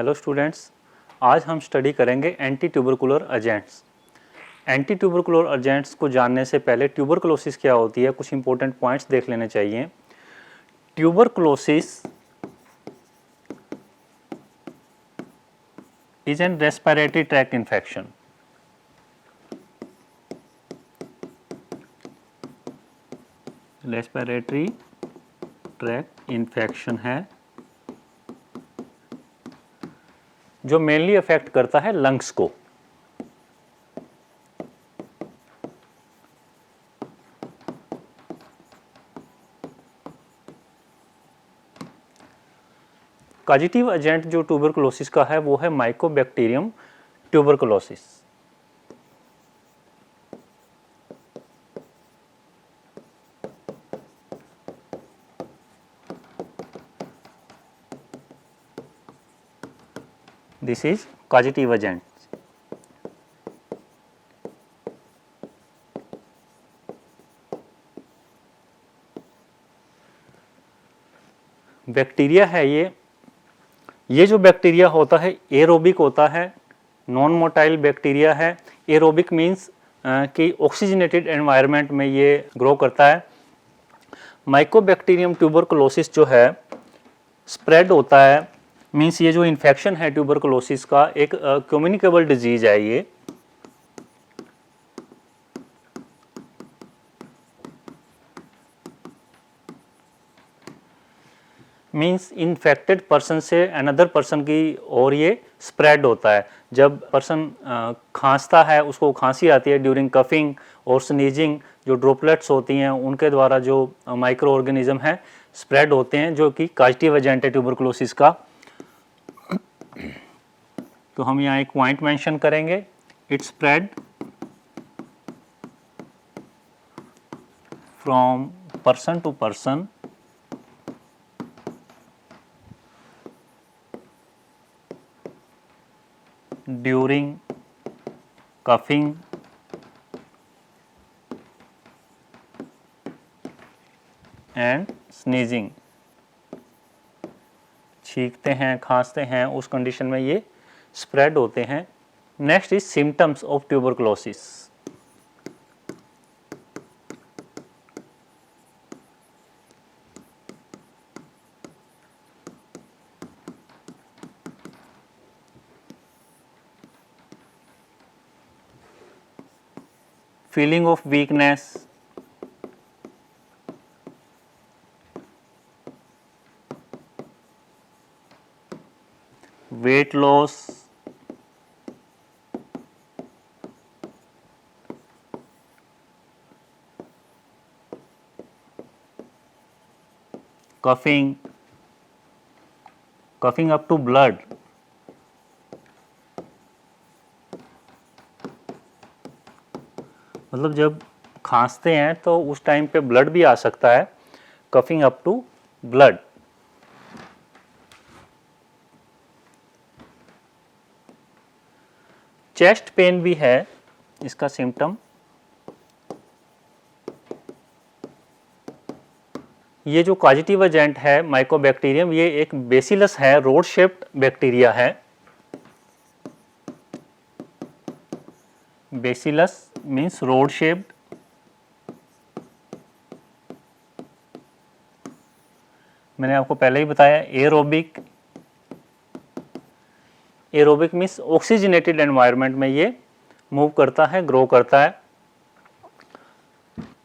Hello students, आज हम study करेंगे anti tubercular agents. Anti tubercular agents को जानने से पहले ट्यूबरकुलोसिस क्या होती है, कुछ इंपॉर्टेंट पॉइंट्स देख लेने चाहिए। Tuberculosis is an respiratory tract infection. Respiratory tract infection है जो मेनली अफेक्ट करता है लंग्स को। कॉजेटिव एजेंट जो ट्यूबरकुलोसिस का है वो है Mycobacterium tuberculosis. This is causative agent. Bacteria है ये जो बैक्टीरिया होता है एरोबिक होता है, नॉन मोटाइल बैक्टीरिया है। एरोबिक मीन्स कि ऑक्सीजनेटेड एनवायरनमेंट में ये ग्रो करता है। माइकोबैक्टीरियम ट्यूबरकुलोसिस जो है स्प्रेड होता है, मीन्स ये जो इन्फेक्शन है ट्यूबरकुलोसिस का एक कम्युनिकेबल डिजीज है। ये मीन्स इन्फेक्टेड पर्सन से अनदर पर्सन की और ये स्प्रेड होता है। जब पर्सन खांसता है, उसको खांसी आती है ड्यूरिंग कफिंग और स्नीजिंग, जो ड्रॉपलेट्स होती हैं उनके द्वारा जो माइक्रो ऑर्गेनिज्म है स्प्रेड होते हैं, जो कि कॉजेटिव एजेंट है ट्यूबरकुलोसिस का। तो हम यहाँ एक पॉइंट मेंशन करेंगे, it spread from person to person during coughing and sneezing. छींकते हैं, खांसते हैं, उस कंडीशन में ये स्प्रेड होते हैं। Next is symptoms of tuberculosis. Feeling of weakness, weight loss, coughing up to blood, मतलब जब खांसते हैं तो उस टाइम पे ब्लड भी आ सकता है, coughing up to blood. Chest pain भी है इसका सिम्टम। ये जो कॉजेटिव एजेंट है माइकोबैक्टीरियम, ये एक बेसिलस है, रोड शेप्ड बैक्टीरिया है। Bacillus means rod shaped. मैंने आपको पहले ही बताया aerobic. Aerobic means oxygenated environment में ये मूव करता है, ग्रो करता है।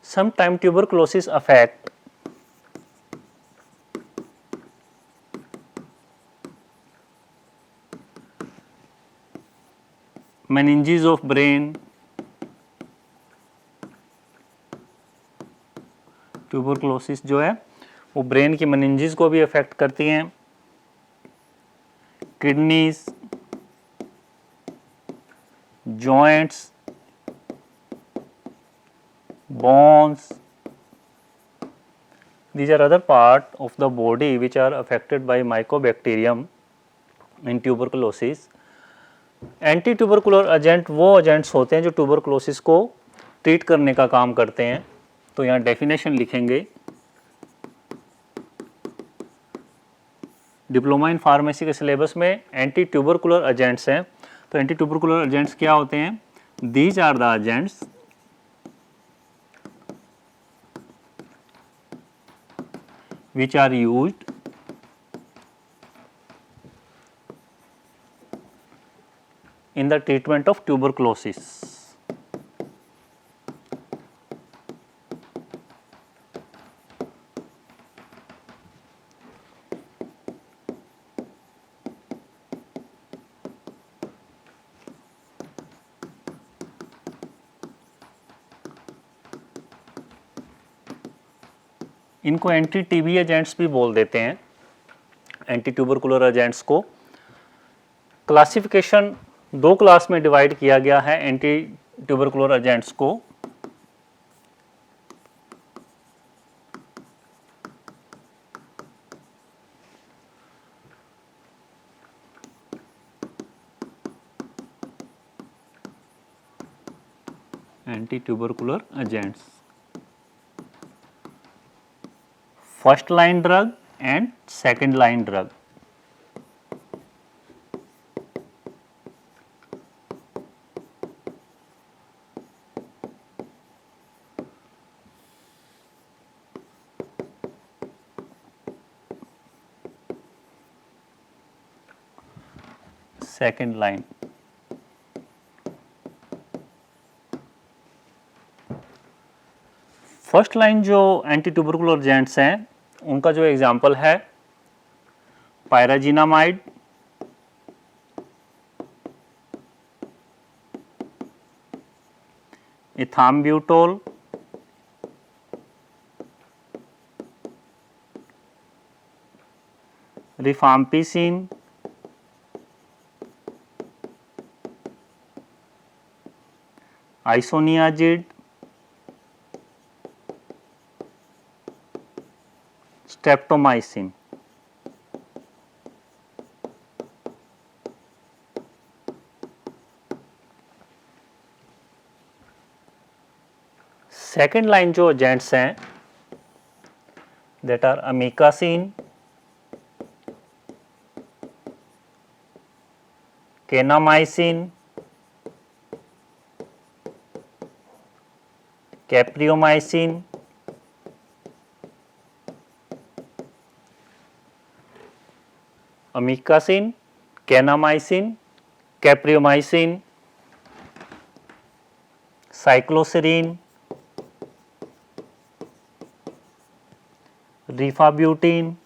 Some time tuberculosis affect meninges of brain, tuberculosis जो है वो ब्रेन की meninges को भी अफेक्ट करती हैं। Kidneys, joints, bones, these are other part of the body which are affected by mycobacterium in tuberculosis. Anti tubercular agent वो agents होते हैं जो ट्यूबरकुलोसिस को ट्रीट करने का काम करते हैं। तो यहाँ डेफिनेशन लिखेंगे, डिप्लोमा इन फार्मेसी के सिलेबस में एंटी ट्यूबरकुलर एजेंट्स हैं। तो एंटी ट्यूबरकुलर एजेंट्स क्या होते हैं? These are the agents which are used in the treatment of tuberculosis. इनको एंटी टीबी एजेंट्स भी बोल देते हैं, एंटी ट्यूबरकुलर एजेंट्स को। क्लासिफिकेशन 2 क्लास में डिवाइड किया गया है एंटी ट्यूबरकुलर एजेंट्स को। Anti tubercular agents, first line drug and second line drug. Second line, first line जो एंटी ट्यूबरकुलर एजेंट्स हैं उनका जो एग्जाम्पल है pyrazinamide, ethambutol, rifampicin, isoniazid, streptomycin. Second line जो एजेंट्स हैं that are amikacin, kanamycin, capreomycin, amikacin, kanamycin, capreomycin, cycloserine, rifabutin,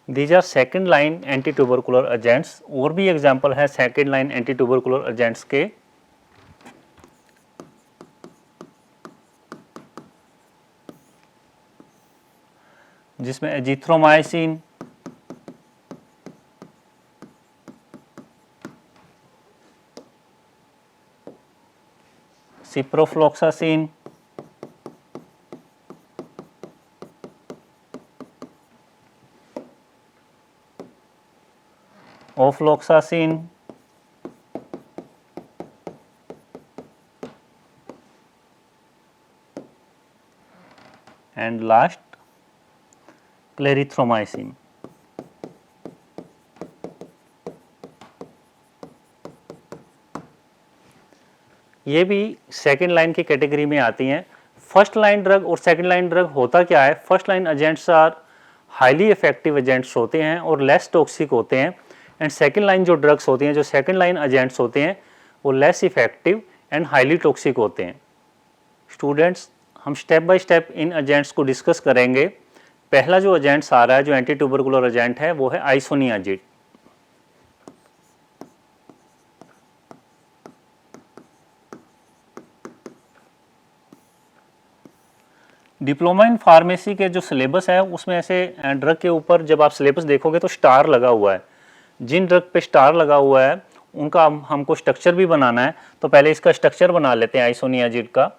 these are second line anti tubercular agents. और भी example है second line anti tubercular agents के, जिसमें azithromycin, ciprofloxacin, ofloxacin, and last clarithromycin. ये भी second line की category में आती हैं। फर्स्ट लाइन ड्रग और सेकेंड लाइन ड्रग होता क्या है? First line agents are highly effective agents होते हैं और लेस टॉक्सिक होते हैं, एंड सेकेंड लाइन जो ड्रग्स होती हैं, जो सेकेंड लाइन एजेंट्स होते हैं, वो less effective and highly toxic होते हैं। स्टूडेंट्स, हम स्टेप बाय स्टेप इन एजेंट्स को डिस्कस करेंगे। पहला जो एजेंट्स आ रहा है, जो एंटी ट्यूबरकुलर एजेंट है, वो है आइसोनियाजिड। डिप्लोमा इन फार्मेसी के जो सिलेबस है उसमें ऐसे ड्रग के ऊपर जब आप सिलेबस देखोगे तो स्टार लगा हुआ है। जिन ड्रग पे स्टार लगा हुआ है उनका हमको स्ट्रक्चर भी बनाना है, तो पहले इसका स्ट्रक्चर बना लेते हैं आइसोनियाजिड का।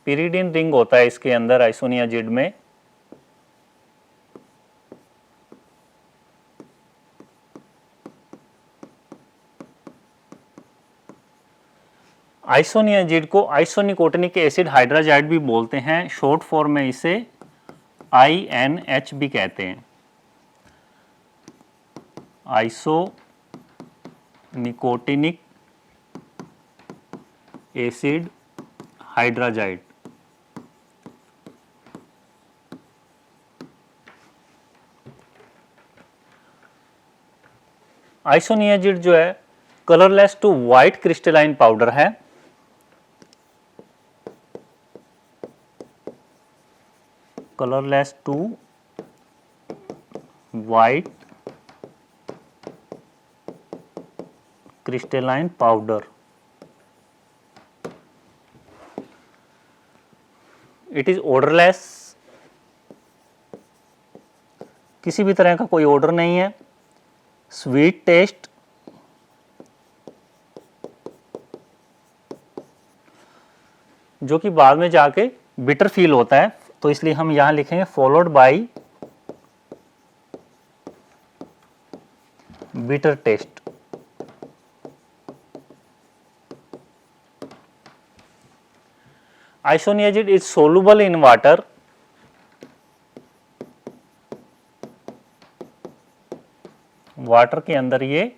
पिरिडिन रिंग होता है इसके अंदर आइसोनियाजिड में। आइसोनियाजिड को आइसोनिकोटिनिक एसिड हाइड्राजाइड भी बोलते हैं, शॉर्ट फॉर्म में इसे INH भी कहते हैं, आइसोनिकोटिनिक एसिड हाइड्राजाइड। आइसोनियाजिड जो है colourless to white crystalline powder है। Colourless to white crystalline powder. It is odourless, किसी भी तरह का कोई ऑर्डर नहीं है। स्वीट टेस्ट, जो कि बाद में जाके बिटर फील होता है, तो इसलिए हम यहां लिखेंगे followed by bitter taste. Isoniazid is soluble in water, water के अंदर ये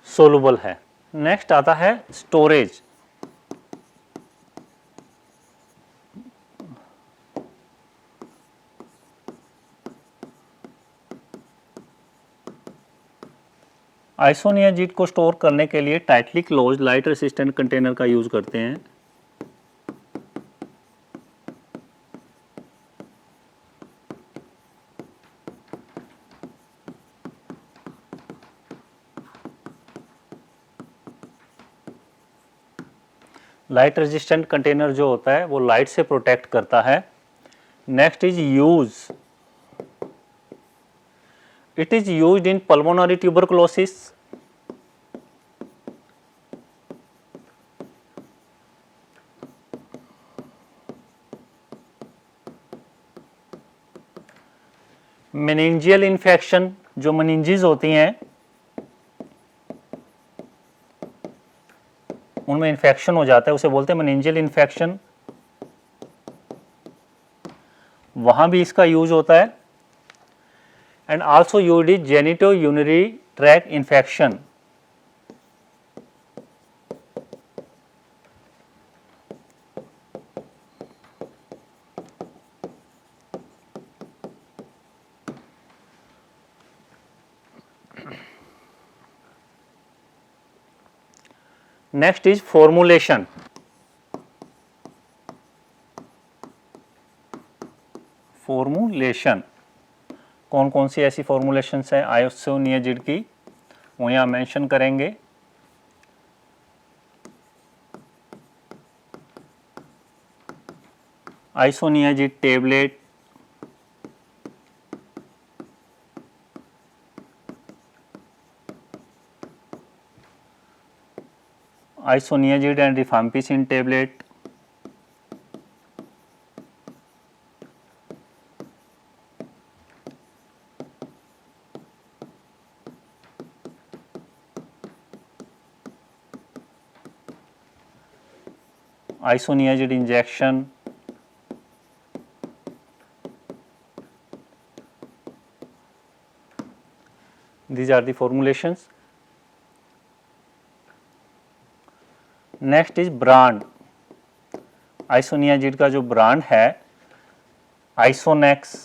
सोलुबल है। नेक्स्ट आता है स्टोरेज। आइसोनियाजिड को स्टोर करने के लिए tightly closed light resistant container का यूज करते हैं। लाइट रेजिस्टेंट कंटेनर जो होता है वो लाइट से प्रोटेक्ट करता है। Next is use, it is used in pulmonary tuberculosis, meningeal infection, जो मेनिंजेस होती हैं उनमें इन्फेक्शन हो जाता है, उसे बोलते हैं मेनिंजियल इन्फेक्शन, वहां भी इसका यूज होता है। And also used is genito urinary tract infection. Next is formulation. Formulation, कौन कौन सी ऐसी फॉर्मुलेशंस हैं आइसोनियाजिड की, वो यहाँ मेंशन करेंगे। Isoniazid tablet, isoniazid and rifampicin tablet, isoniazid injection, these are the formulations. Next is brand. Isoniazid का जो ब्रांड है आइसोनेक्स,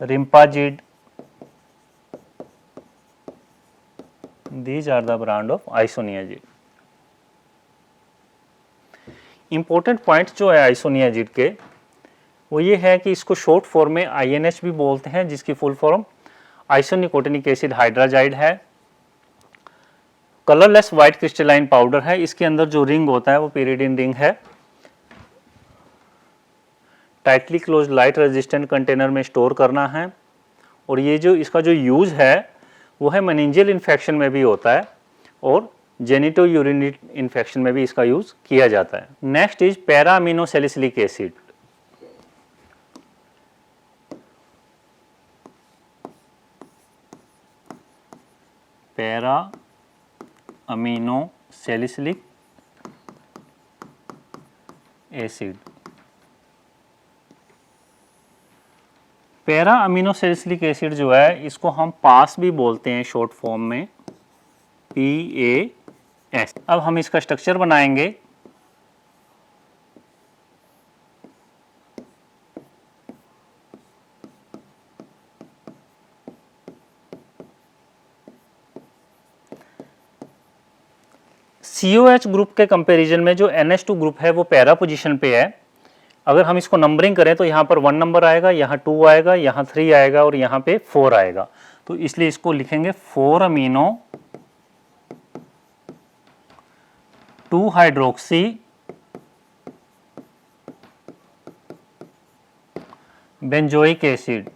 रिम्पाजिड, these are the brand of isoniazid. Important point जो है आइसोनियाजिड के वो ये है कि इसको शॉर्ट फॉर्म में INH भी बोलते हैं, जिसकी फुल फॉर्म आइसोनिकोटिनिक एसिड हाइड्राजाइड है। कलरलेस व्हाइट क्रिस्टलाइन पाउडर है, इसके अंदर जो रिंग होता है वो पेरिडिन रिंग है। Tightly close light resistant container में स्टोर करना है। और ये जो इसका जो यूज है वो है मेनिंजियल इन्फेक्शन में भी होता है और जेनिटो यूरिनरी इन्फेक्शन में भी इसका यूज किया जाता है। Next is para amino salicylic acid. Para amino salicylic acid. Para amino salicylic acid जो है इसको हम पास भी बोलते हैं शॉर्ट फॉर्म में, PAS। अब हम इसका स्ट्रक्चर बनाएंगे। COH ग्रुप के कंपैरिजन में जो NH2 ग्रुप है वो पैरा पोजीशन पे है। अगर हम इसको नंबरिंग करें तो यहाँ पर 1 नंबर आएगा, यहाँ 2 आएगा, यहाँ 3 आएगा और यहाँ पे 4 आएगा। तो इसलिए इसको लिखेंगे 4 अमीनो 2 हाइड्रोक्सी बेंजोइक एसिड।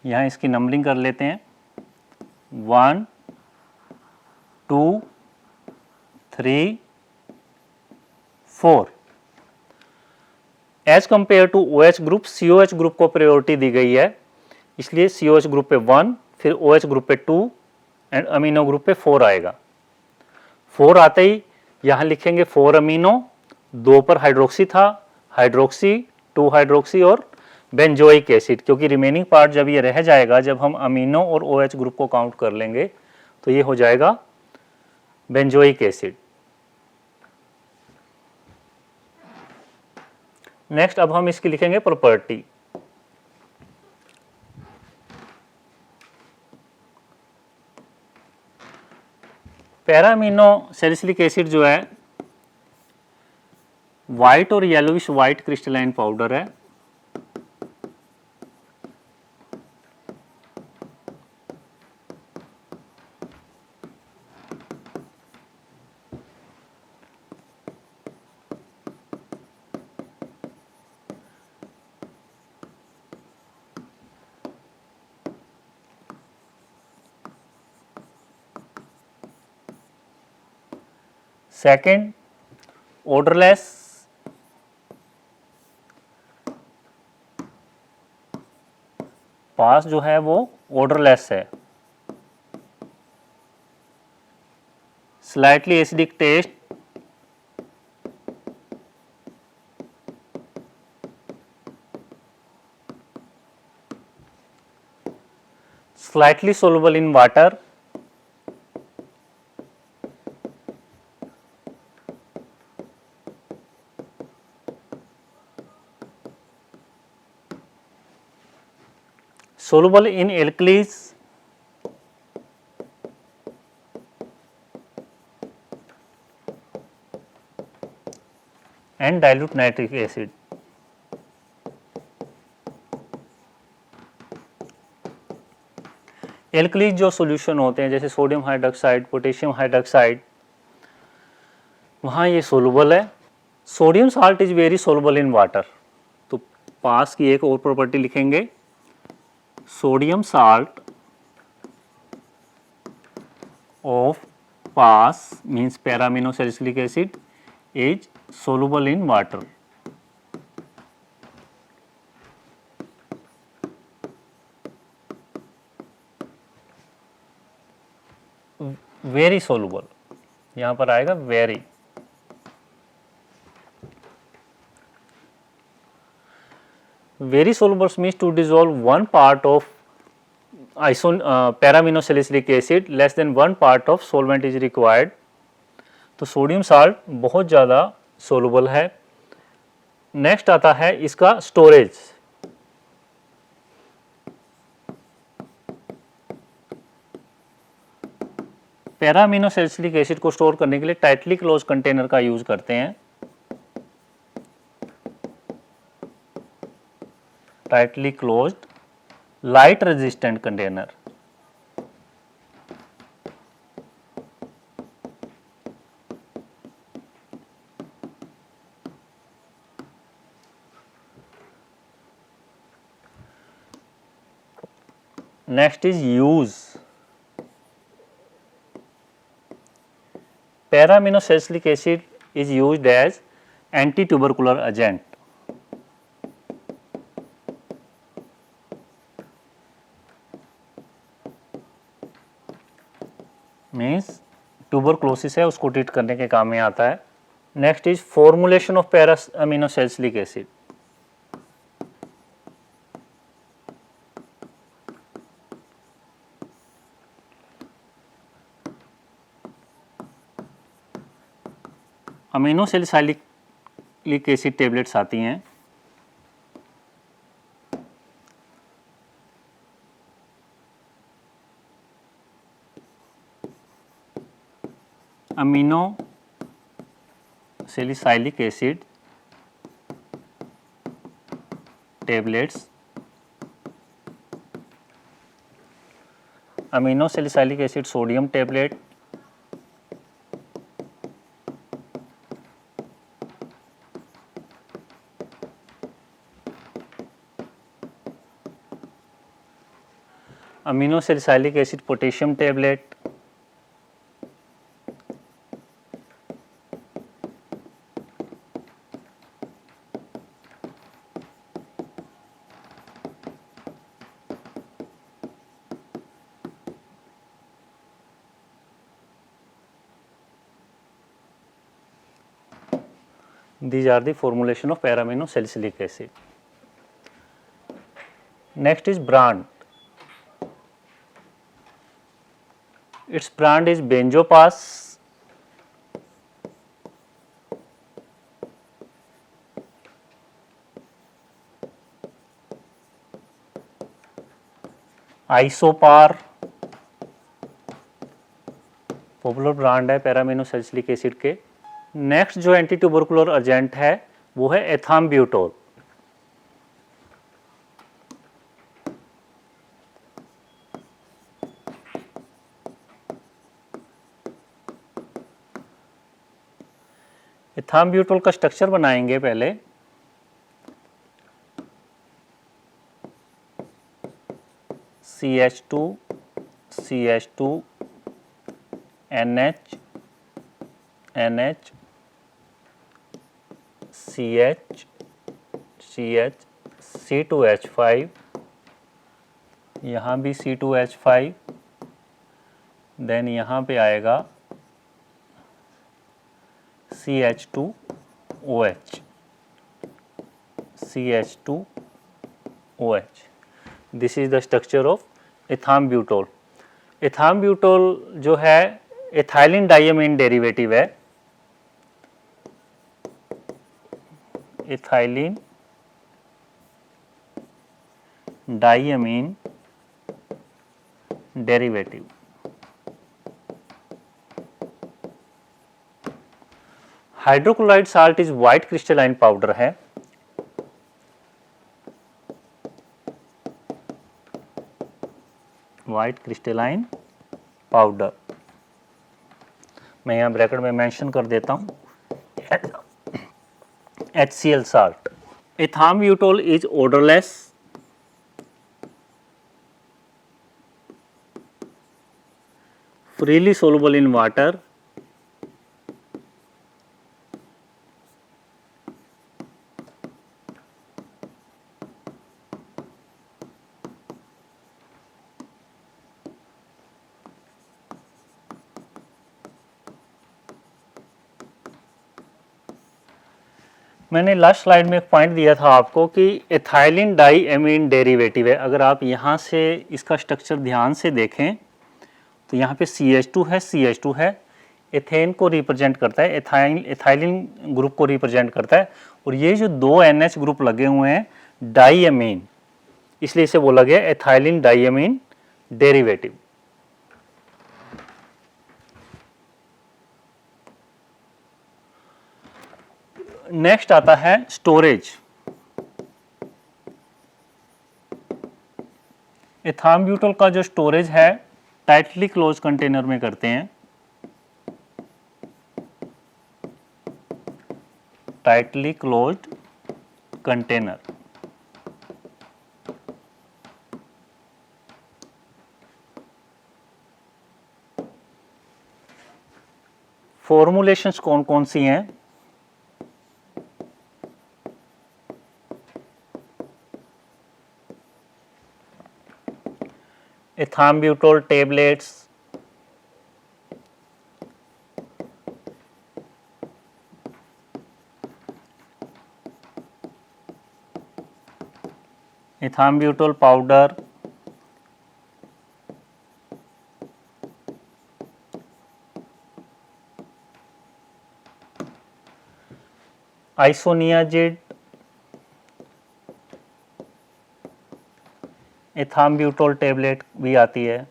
यहाँ इसकी नंबरिंग कर लेते हैं 1 2 3 4। As compare to OH group, COH group को प्रायोरिटी दी गई है, इसलिए COH ग्रुप पे 1, फिर OH ग्रुप पे 2 एंड अमीनो ग्रुप पे 4 आएगा। 4 आते ही यहाँ लिखेंगे 4 अमीनो, 2 पर हाइड्रोक्सी था, हाइड्रोक्सी 2 हाइड्रोक्सी और बेंजोइक एसिड, क्योंकि रिमेनिंग पार्ट जब ये रह जाएगा, जब हम अमीनो और OH ग्रुप को काउंट कर लेंगे तो ये हो जाएगा बेंजोइक एसिड। नेक्स्ट अब हम इसकी लिखेंगे property. Para amino salicylic acid जो है व्हाइट और येलोविश व्हाइट क्रिस्टलाइन पाउडर है। सेकेंड, ओडरलेस, पास जो है वो ओडरलेस है। Slightly acidic taste, slightly soluble in water, soluble in alkalis, and dilute nitric acid. Alkalis जो सॉल्यूशन होते हैं जैसे सोडियम हाइड्रोक्साइड, पोटेशियम हाइड्रोक्साइड, वहाँ ये सोलुबल है। Sodium salt is very soluble in water. तो पास की एक और प्रॉपर्टी लिखेंगे, sodium salt of PAS means para amino salicylic acid is soluble in water. Very soluble, यहां पर आएगा very. Very soluble means to dissolve 1 part of para amino salicylic acid less than 1 part of solvent is required. तो sodium salt बहुत ज़्यादा soluble है। Next आता है इसका storage. Para amino salicylic acid को स्टोर करने के लिए टाइटली क्लोज कंटेनर का यूज करते हैं। Tightly closed light resistant container. Next is use. Para amino salicylic acid is used as anti-tubercular agent. Tuberculosis है उसको ट्रीट करने के काम में आता है। Next is formulation of para amino salicylic acid. Amino salicylic acid tablets आती हैं, amino salicylic acid tablets, amino salicylic acid sodium tablet, amino salicylic acid potassium tablet, these are the formulation of para-amino salicylic acid. Next is brand. Its brand is Benzopas, Isopar, popular brand है पैरामिनो salicylic acid के। Next जो anti tubercular agent है वो है एथाम्ब्यूटोल। एथाम्ब्यूटोल का structure बनाएंगे पहले। CH2 CH2 NH NH CH CH C2H5, यहाँ भी C2H5, देन यहाँ पे आएगा CH2OH, CH2OH। This is the structure of ethambutol. Ethambutol जो है एथाइलिन डाइअमीन डेरिवेटिव है। Ethylene diamine derivative. Hydrochloride salt is white crystalline powder है। व्हाइट क्रिस्टलाइन पाउडर, मैं यहाँ ब्रैकेट में मेंशन कर देता हूँ, HCl salt. Ethambutol is odourless, freely soluble in water, मैंने लास्ट स्लाइड में एक पॉइंट दिया था आपको कि एथाइलिन डाइअमीन डेरिवेटिव है। अगर आप यहाँ से इसका स्ट्रक्चर ध्यान से देखें तो यहाँ पे CH2 है, CH2 है, एथेन को रिप्रेजेंट करता है, एथाइलिन ग्रुप को रिप्रेजेंट करता है, और ये जो दो NH ग्रुप लगे हुए हैं डाइअमीन, इसलिए इसे बोला गया एथाइलिन डाइअमीन डेरिवेटिव। नेक्स्ट आता है स्टोरेज। एथाम्ब्यूटोल का जो स्टोरेज है टाइटली क्लोज कंटेनर में करते हैं, टाइटली क्लोज्ड कंटेनर। फॉर्मुलेशंस कौन कौन सी हैं? Ethambutol tablets, ethambutol powder, isoniazid, ethambutol tablet भी आती है।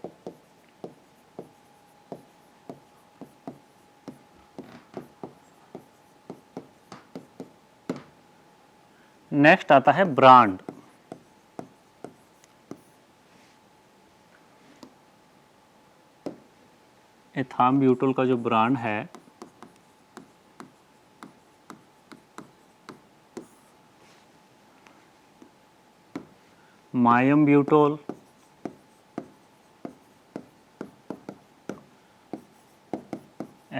नेक्स्ट आता है ब्रांड। एथाम्ब्यूटोल का जो ब्रांड है मायम्ब्यूटोल,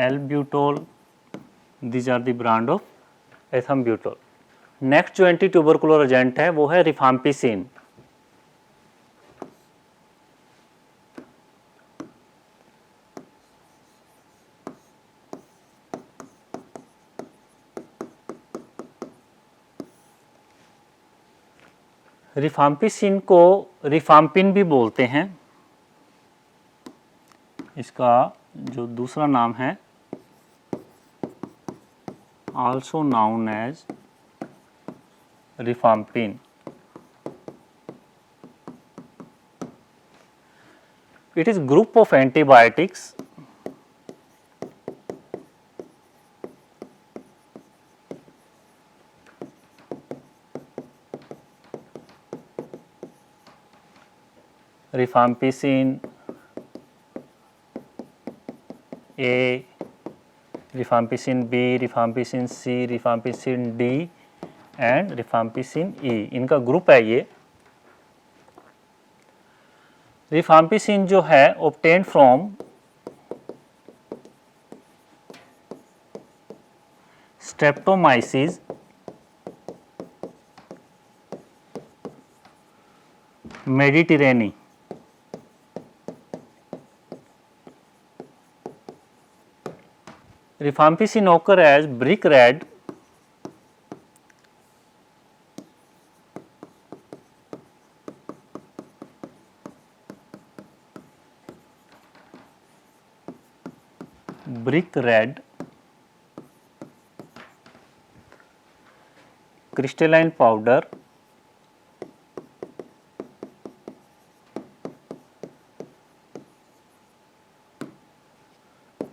एल्ब्यूटोल, these are the brand of ethambutol। Next जो एंटी ट्यूबरकुलर एजेंट है वो है रिफाम्पिसिन। रिफाम्पिसिन को रिफाम्पिन भी बोलते हैं, इसका जो दूसरा नाम है also known as rifampin। It is group of antibiotics rifampicin A, rifampicin B, rifampicin C, rifampicin D and rifampicin E, इनका ग्रुप है ये। रिफाम्पिसिन जो है obtained from Streptomyces Méditerranée. Rifampicin occur as brick red crystalline powder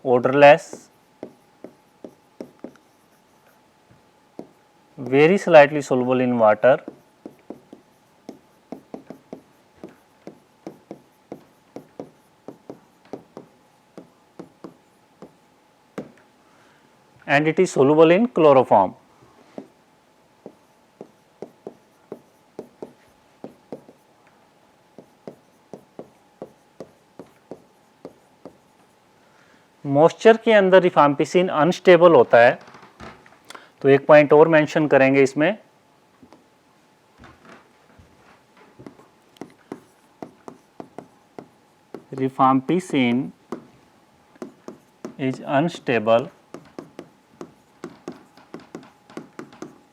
odorless, very slightly soluble in water, and it is soluble in chloroform। Moisture के अंदर rifampicin unstable होता है, तो एक पॉइंट और मेंशन करेंगे इसमें, rifampicin is unstable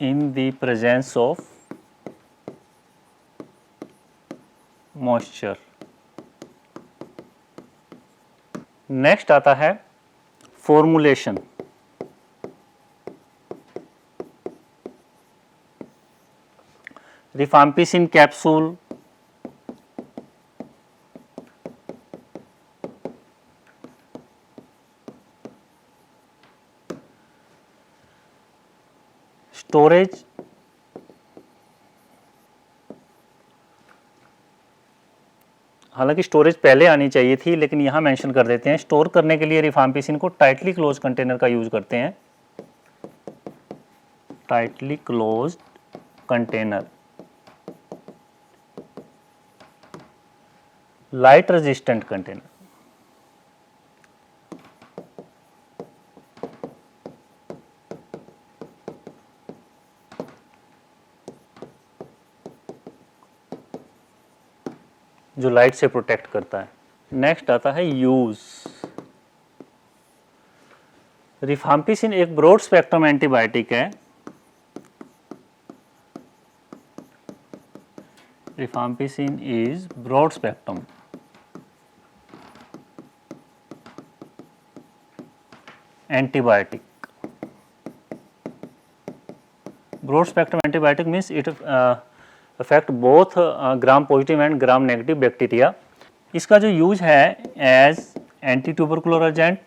in the presence of moisture। Next आता है फॉर्मुलेशन। रिफाम्पिसिन कैप्सूल, स्टोरेज, हालांकि स्टोरेज पहले आनी चाहिए थी लेकिन यहाँ मेंशन कर देते हैं। स्टोर करने के लिए रिफाम्पिसिन को टाइटली क्लोज कंटेनर का यूज करते हैं, tightly closed container, light resistant container. जो लाइट से प्रोटेक्ट करता है। नेक्स्ट आता है यूज। रिफाम्पिसिन एक ब्रॉड स्पेक्ट्रम एंटीबायोटिक है। Rifampicin is broad spectrum antibiotic. Broad spectrum antibiotic means it affect both gram positive and gram negative bacteria. इसका जो यूज है as anti tubercular agent,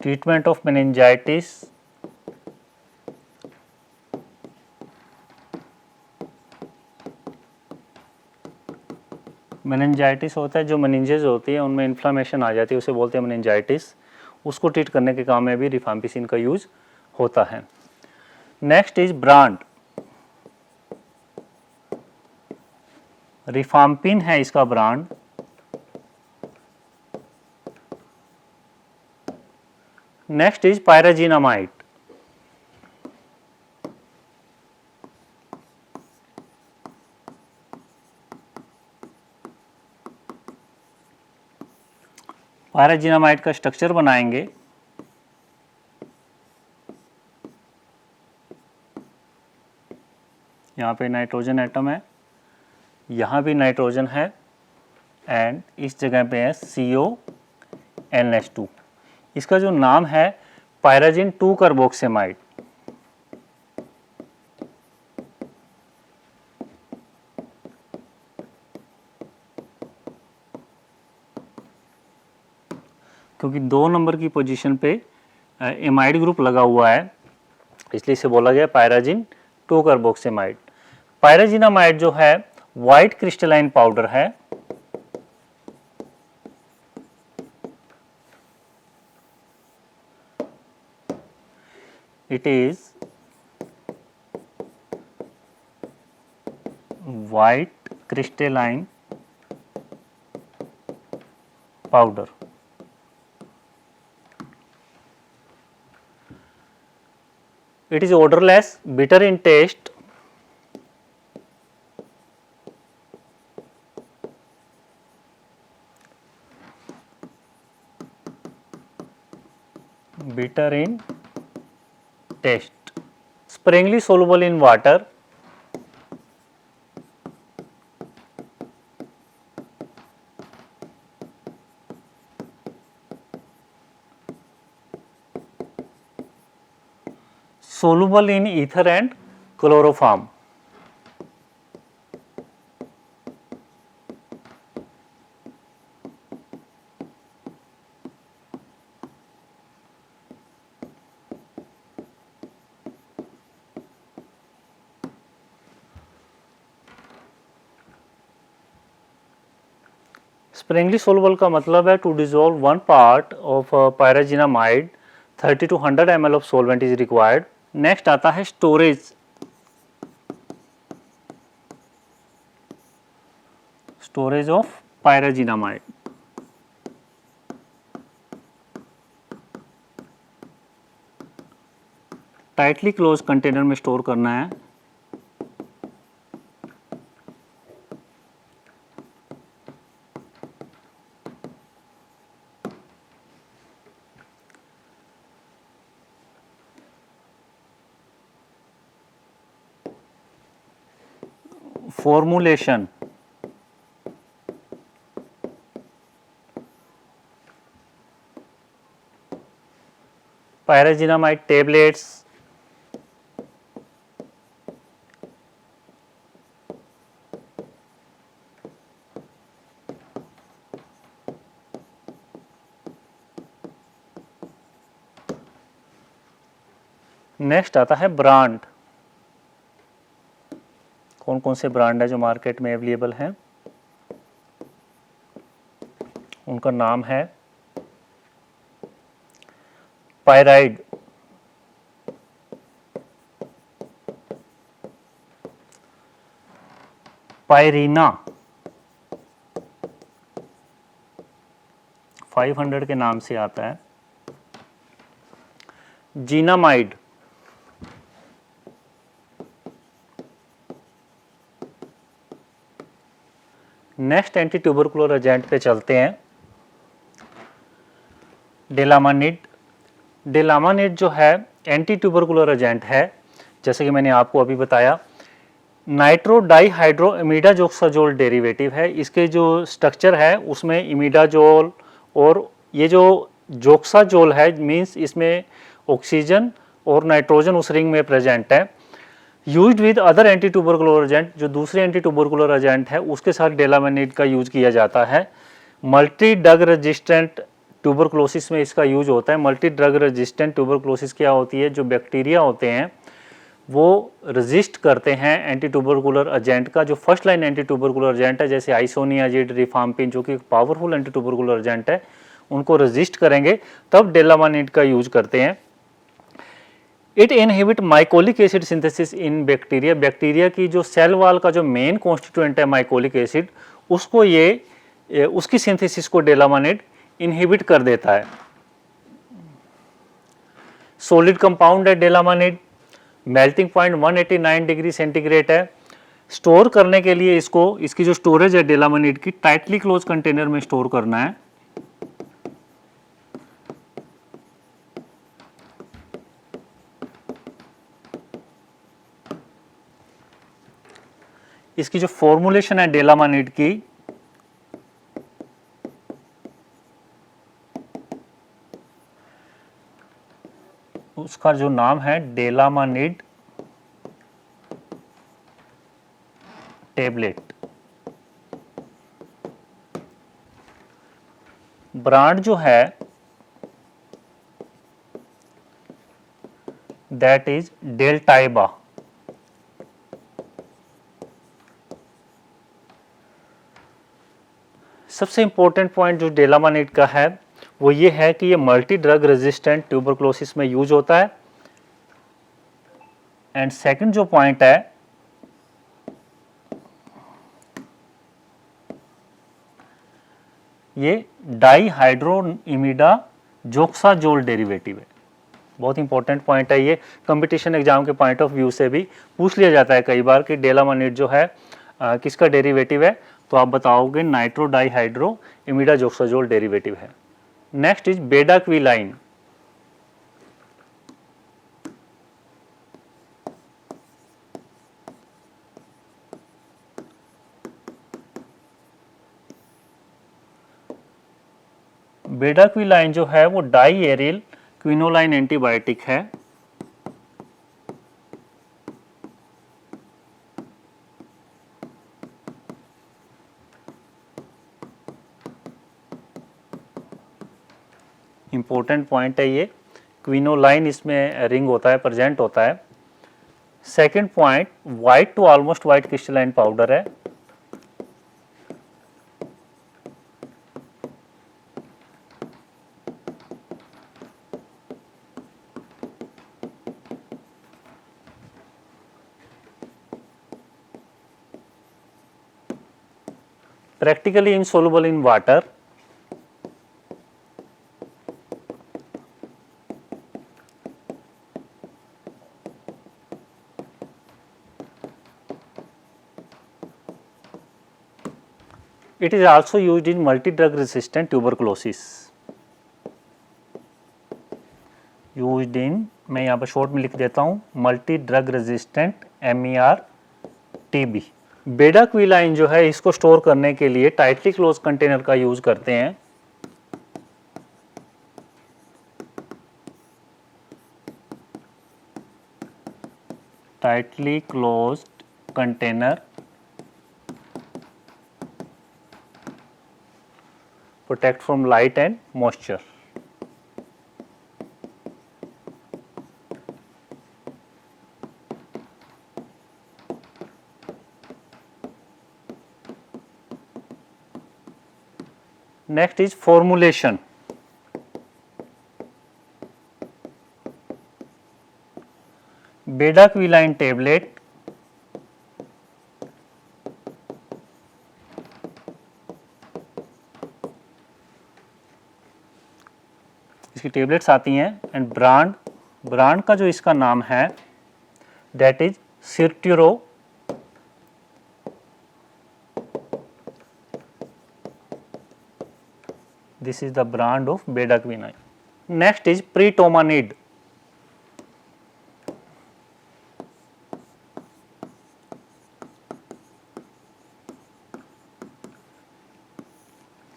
treatment of meningitis, meningitis होता है जो meninges होती है उनमें इन्फ्लामेशन आ जाती है, उसे बोलते हैं मेनिंजाइटिस, उसको ट्रीट करने के काम में भी रिफाम्पिसिन का यूज होता है। नेक्स्ट इज ब्रांड, रिफाम्पिन है इसका brand. Next is pyrazinamide, pyrazinamide का स्ट्रक्चर बनाएंगे। यहाँ पे नाइट्रोजन एटम है, यहाँ भी नाइट्रोजन है एंड इस जगह पे है CONH2। इसका जो नाम है पायराजिन 2 कार्बोक्सिमाइड। क्योंकि 2 नंबर की पोजीशन पे एमाइड ग्रुप लगा हुआ है इसलिए इसे बोला गया पायराजिन 2 कार्बोक्सिमाइड। पायराजिनामाइड जो है वाइट क्रिस्टलाइन पाउडर है, it is white crystalline powder. It is odorless, bitter in taste, bitter in taste, sparingly soluble in water, soluble in ether and chloroform. Sparingly soluble का मतलब है to dissolve 1 part of pyrazinamide 30 to 100 ml of solvent is required. Next आता है storage. Storage of pyrazinamide, tightly close container में store करना है। Formulation, pyrazinamide tablets, next आता है ब्रांड। कौन कौन से ब्रांड है जो मार्केट में अवेलेबल हैं, उनका नाम है पायराइड, पायरीना 500 के नाम से आता है, जीनामाइड, नेक्स्ट एंटी ट्यूबरकुलर एजेंट पे चलते हैं, डेलामानिड डेलामानेट जो है एंटी ट्यूबरकुलर एजेंट है, जैसे कि मैंने आपको अभी बताया। नाइट्रो डाईहाइड्रो इमिडाजोक्साजोल डेरिवेटिव है। इसके जो स्ट्रक्चर है उसमें इमिडाजोल और ये जो जोक्साजोल है मीन्स इसमें ऑक्सीजन और नाइट्रोजन उस रिंग में प्रेजेंट है। Used with other anti tubercular agent, जो दूसरे एंटी ट्यूबरकुलर एजेंट है उसके साथ डेलामानेट का यूज किया जाता है। मल्टी ड्रग रेजिस्टेंट ट्यूबरकुलोसिस में इसका यूज होता है। मल्टी ड्रग रेजिस्टेंट ट्यूबरकुलोसिस क्या होती है, जो बैक्टीरिया होते हैं वो रेजिस्ट करते हैं एंटी ट्यूबरकुलर एजेंट का। जो first line anti tubercular agent है जैसे आइसोनियाजिड, रिफाम्पिन, जो कि पावरफुल एंटी ट्यूबरकुलर एजेंट है, उनको रेजिस्ट करेंगे तब डेलामानेट का यूज करते हैं। It inhibit mycolic acid synthesis in bacteria. Bacteria की जो सेल वाल का जो मेन कॉन्स्टिट्यूएंट है माइकोलिक एसिड, उसको ये उसकी सिंथेसिस को डेलामानेट इनहिबिट कर देता है। सॉलिड कंपाउंड है डेलामानेट, मेल्टिंग पॉइंट 189 डिग्री सेंटीग्रेड है। स्टोर करने के लिए इसको, इसकी जो स्टोरेज है डेलामानेट की, टाइटली क्लोज कंटेनर में स्टोर करना है। इसकी जो फॉर्मुलेशन है डेलामानेट की, उसका जो नाम है डेलामानेट टेबलेट। ब्रांड जो है दैट इज डेल्टाइबा। सबसे इंपॉर्टेंट पॉइंट जो डेलामानेट का है वो ये है कि ये मल्टी ड्रग रेजिस्टेंट ट्यूबरकुलोसिस में यूज होता है। एंड सेकंड जो पॉइंट है, ये डाईहाइड्रोइमिडाजोक्साजोल डेरिवेटिव है। बहुत इंपॉर्टेंट पॉइंट है ये, कंपटीशन एग्जाम के पॉइंट ऑफ व्यू से भी पूछ लिया जाता है कई बार कि डेलामानेट जो है किसका डेरिवेटिव है, तो आप बताओगे नाइट्रो डाईहाइड्रो इमिडाजोक्साजोल डेरिवेटिव है। Next is bedaquiline. बेडाक्विलाइन जो है वो डाई एरिल क्विनोलाइन एंटीबायोटिक है। इंपॉर्टेंट पॉइंट है ये, क्विनोलाइन इसमें रिंग होता है, प्रेजेंट होता है। Second point, white to almost white crystalline powder है। practically insoluble in water. It is also used in multi-drug resistant tuberculosis. Used in, मैं यहाँ पर शॉर्ट में लिख देता हूँ, multi drug resistant MER TB। Bedaquiline जो है इसको स्टोर करने के लिए टाइटली क्लोज कंटेनर का यूज करते हैं। Tightly closed container protect from light and moisture. Next is formulation. Bedaquiline tablet इसकी टेबलेट्स आती हैं। एंड ब्रांड का जो इसका नाम है that is Sirturo. This is the brand of bedaquiline. Next is pretomanid.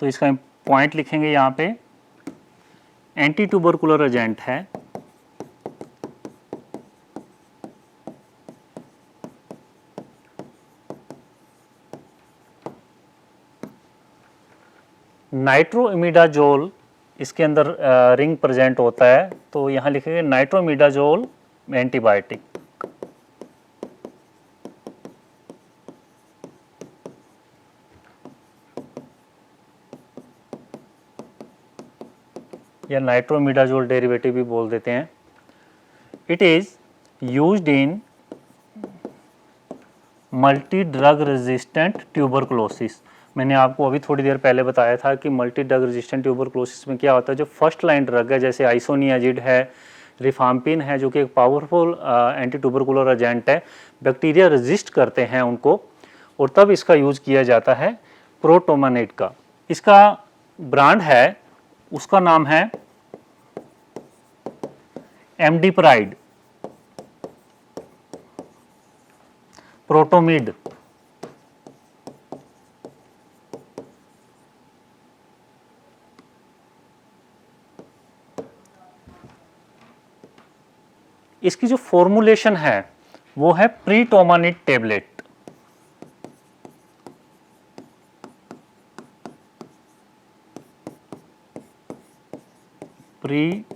तो इसका पॉइंट लिखेंगे यहाँ पे, एंटी ट्यूबरकुलर एजेंट है नाइट्रोइमिडाजोल, इसके अंदर रिंग प्रेजेंट होता है, तो यहाँ लिखेंगे नाइट्रोइमिडाजोल एंटीबायोटिक। या नाइट्रोमिडाजोल डेरिवेटिव भी बोल देते हैं। It is used in multi drug resistant tuberculosis. मैंने आपको अभी थोड़ी देर पहले बताया था कि मल्टी ड्रग रेजिस्टेंट ट्यूबरकुलोसिस में क्या होता है, जो फर्स्ट लाइन ड्रग है जैसे आइसोनियाजिड है, रिफाम्पिन है, जो कि एक पावरफुल एंटी ट्यूबरकुलर एजेंट है, बैक्टीरिया रेजिस्ट करते हैं उनको, और तब इसका यूज किया जाता है प्रोटोमानेट का। इसका ब्रांड है, उसका नाम है एमडिप्राइड, प्रोटोमिड। इसकी जो फॉर्मुलेशन है वो है प्रीटोमानिड टेबलेट। प्रीटोमानिड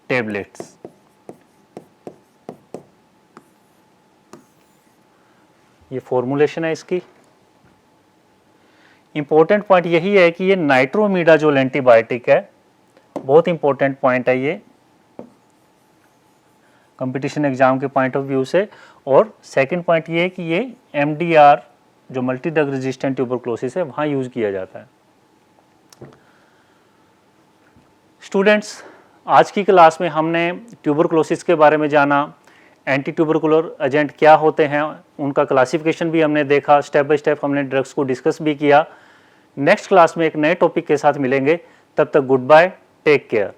टैबलेट्स। ये फॉर्मुलेशन है इसकी। इंपॉर्टेंट पॉइंट यही है कि ये नाइट्रोमिडाजोल एंटीबायोटिक है, बहुत इंपॉर्टेंट पॉइंट है ये कंपटीशन एग्जाम के पॉइंट ऑफ व्यू से। और सेकंड पॉइंट ये है कि ये MDR जो मल्टी ड्रग रेजिस्टेंट ट्यूबरकुलोसिस है वहाँ यूज किया जाता है। स्टूडेंट्स, आज की क्लास में हमने ट्यूबरकुलोसिस के बारे में जाना, एंटी ट्यूबरकुलर एजेंट क्या होते हैं, उनका क्लासिफिकेशन भी हमने देखा, स्टेप बाय स्टेप हमने ड्रग्स को डिस्कस भी किया। नेक्स्ट क्लास में एक नए टॉपिक के साथ मिलेंगे, तब तक गुड बाय, टेक केयर।